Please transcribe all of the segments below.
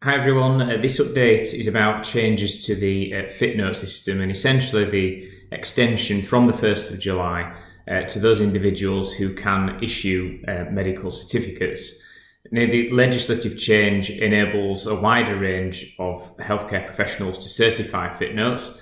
Hi everyone, this update is about changes to the Footnotes system and essentially the extension from the 1st of July to those individuals who can issue medical certificates. Now, the legislative change enables a wider range of healthcare professionals to certify Footnotes.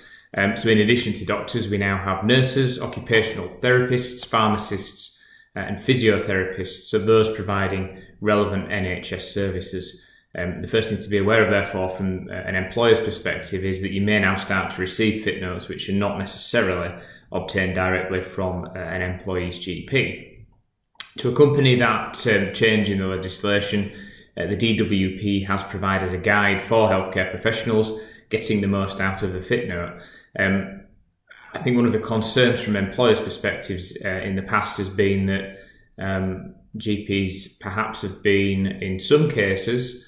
So in addition to doctors, we now have nurses, occupational therapists, pharmacists and physiotherapists, so those providing relevant NHS services. The first thing to be aware of, therefore, from an employer's perspective is that you may now start to receive Footnotes which are not necessarily obtained directly from an employee's GP. To accompany that change in the legislation, the DWP has provided a guide for healthcare professionals getting the most out of the Footnote. I think one of the concerns from employers' perspectives in the past has been that GPs perhaps have been, in some cases,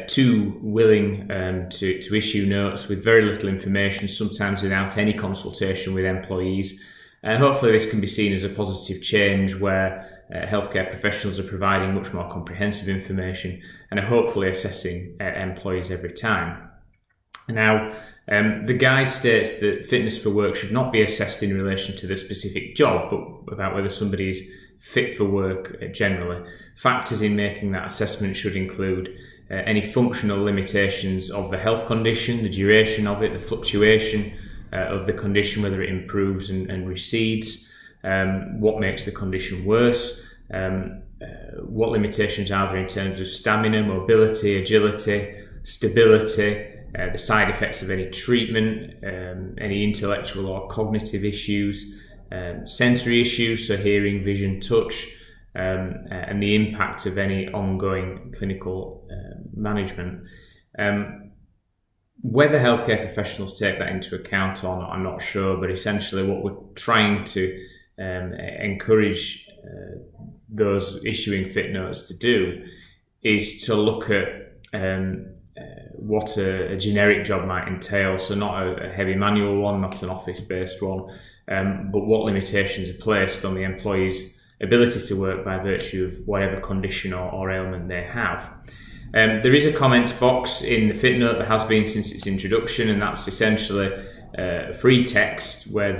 too willing to issue notes with very little information, sometimes without any consultation with employees. Hopefully this can be seen as a positive change where healthcare professionals are providing much more comprehensive information and are hopefully assessing employees every time. Now, the guide states that fitness for work should not be assessed in relation to the specific job, but about whether somebody is fit for work generally. Factors in making that assessment should include any functional limitations of the health condition, the duration of it, the fluctuation of the condition, whether it improves and recedes, what makes the condition worse, what limitations are there in terms of stamina, mobility, agility, stability, the side effects of any treatment, any intellectual or cognitive issues, sensory issues, so hearing, vision, touch, and the impact of any ongoing clinical management. Whether healthcare professionals take that into account or not, I'm not sure, but essentially what we're trying to encourage those issuing Footnotes to do is to look at what a generic job might entail, so not a heavy manual one, not an office-based one, but what limitations are placed on the employee's ability to work by virtue of whatever condition or ailment they have. There is a comments box in the Footnote that has been since its introduction, and that's essentially free text where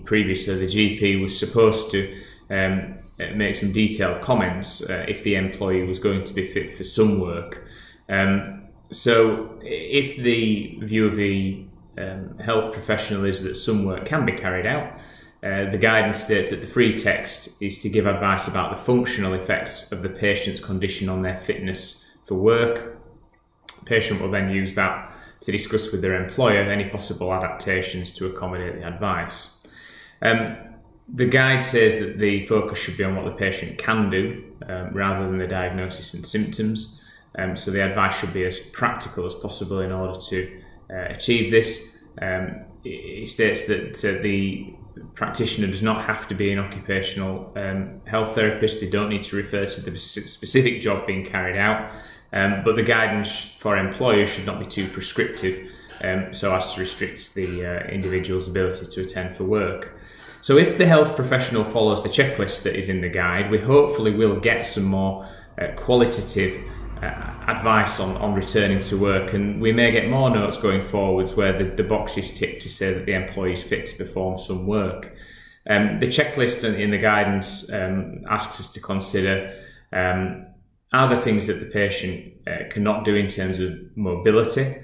previously the GP was supposed to make some detailed comments if the employee was going to be fit for some work. So if the view of the health professional is that some work can be carried out, the guidance states that the free text is to give advice about the functional effects of the patient's condition on their fitness for work. The patient will then use that to discuss with their employer any possible adaptations to accommodate the advice. The guide says that the focus should be on what the patient can do rather than the diagnosis and symptoms. So the advice should be as practical as possible in order to achieve this. It states that the practitioner does not have to be an occupational health therapist. They don't need to refer to the specific job being carried out, but the guidance for employers should not be too prescriptive so as to restrict the individual's ability to attend for work. So if the health professional follows the checklist that is in the guide, we hopefully will get some more qualitative advice on returning to work, and we may get more notes going forwards where the box is ticked to say that the employee is fit to perform some work. The checklist in the guidance asks us to consider are there things that the patient cannot do in terms of mobility,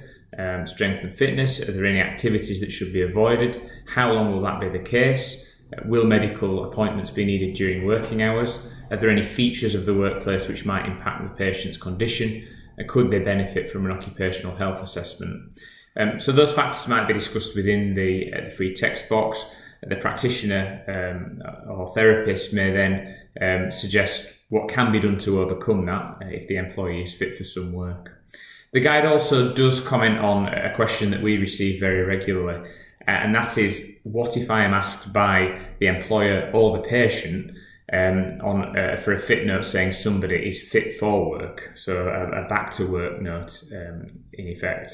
strength and fitness? Are there any activities that should be avoided? How long will that be the case? Will medical appointments be needed during working hours? Are there any features of the workplace which might impact the patient's condition? Could they benefit from an occupational health assessment? So those factors might be discussed within the free text box. The practitioner or therapist may then suggest what can be done to overcome that if the employee is fit for some work. The guide also does comment on a question that we receive very regularly, and that is, what if I am asked by the employer or the patient for a Footnote saying somebody is fit for work, so a back to work note in effect.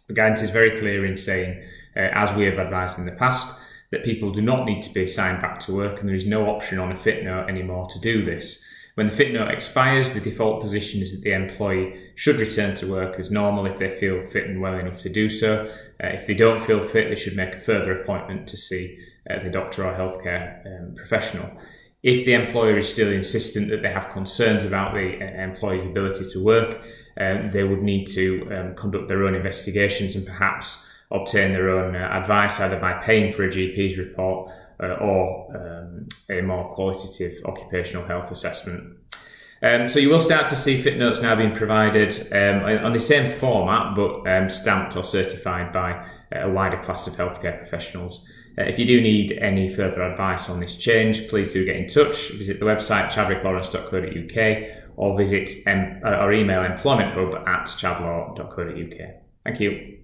The guidance is very clear in saying, as we have advised in the past, that people do not need to be assigned back to work, and there is no option on a Footnote anymore to do this. When the fit note expires, the default position is that the employee should return to work as normal if they feel fit and well enough to do so. If they don't feel fit, they should make a further appointment to see the doctor or healthcare professional. If the employer is still insistent that they have concerns about the employee's ability to work, they would need to conduct their own investigations and perhaps obtain their own advice, either by paying for a GP's report or a more qualitative occupational health assessment. So you will start to see fit notes now being provided on the same format, but stamped or certified by a wider class of healthcare professionals. If you do need any further advice on this change, please do get in touch. Visit the website chadwicklawrence.co.uk or visit or email employmenthub@chadlaw.co.uk. Thank you.